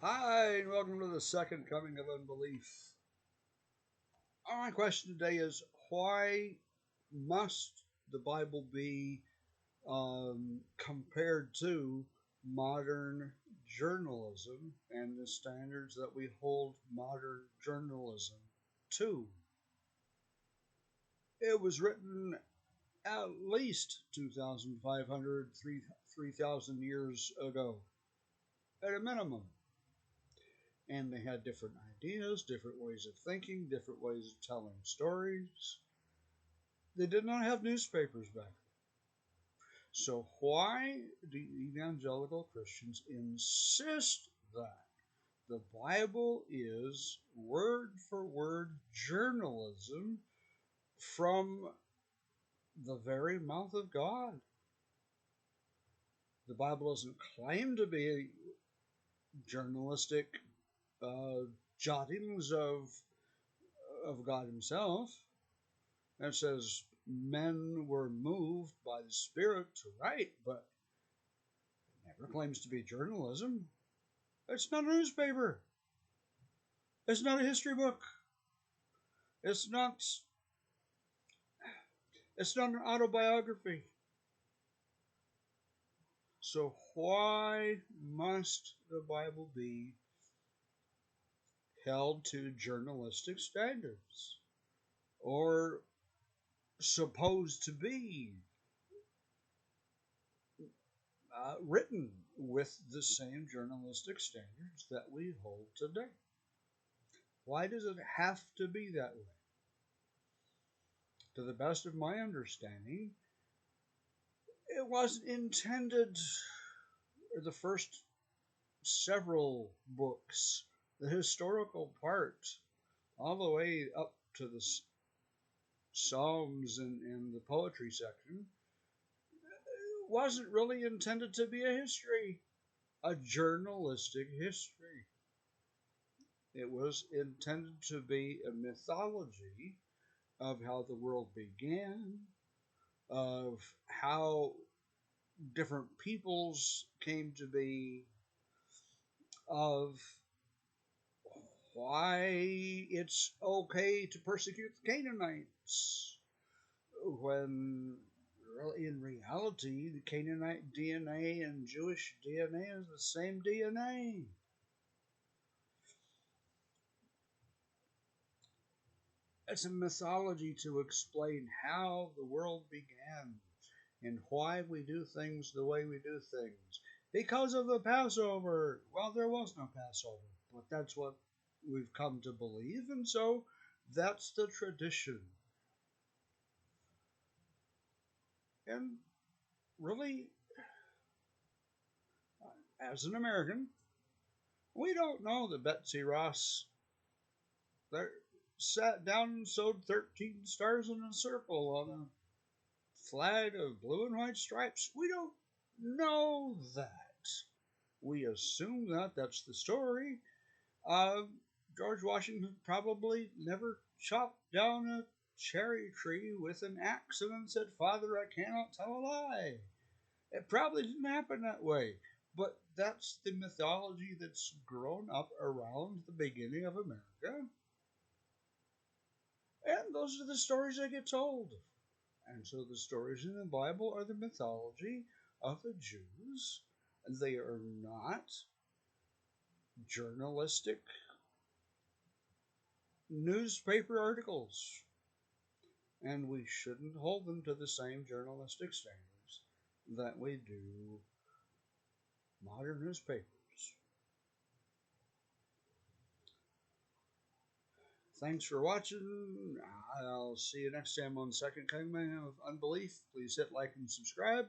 Hi, and welcome to the second coming of unbelief. My question today is why must the Bible be compared to modern journalism and the standards that we hold modern journalism to? It was written at least 2,500, 3,000 years ago, at a minimum. And they had different ideas, different ways of thinking, different ways of telling stories. They did not have newspapers back then. So why do evangelical Christians insist that the Bible is word for word journalism from the very mouth of God? The Bible doesn't claim to be journalistic jottings of God Himself. And it says men were moved by the Spirit to write, but it never claims to be journalism. It's not a newspaper. It's not a history book. It's not. It's not an autobiography. So why must the Bible be held to journalistic standards, or supposed to be written with the same journalistic standards that we hold today? Why does it have to be that way? To the best of my understanding, it wasn't intended, the first several books, the historical part, all the way up to the Psalms and the poetry section, wasn't really intended to be a history, a journalistic history. It was intended to be a mythology of how the world began, of how different peoples came to be, of why it's okay to persecute the Canaanites, when in reality the Canaanite DNA and Jewish DNA is the same DNA. It's a mythology to explain how the world began and why we do things the way we do things. Because of the Passover. Well, there was no Passover, but that's what we've come to believe, and so that's the tradition. And really, as an American, we don't know that Betsy Ross there sat down and sewed 13 stars in a circle on a flag of blue and white stripes. We don't know that. We assume that that's the story. Uh, George Washington probably never chopped down a cherry tree with an axe and then said, "Father, I cannot tell a lie." It probably didn't happen that way. But that's the mythology that's grown up around the beginning of America. And those are the stories that get told. And so the stories in the Bible are the mythology of the Jews. They are not journalistic newspaper articles. And we shouldn't hold them to the same journalistic standards that we do modern newspapers. Thanks for watching. I'll see you next time on Second Coming of Unbelief. Please hit like and subscribe.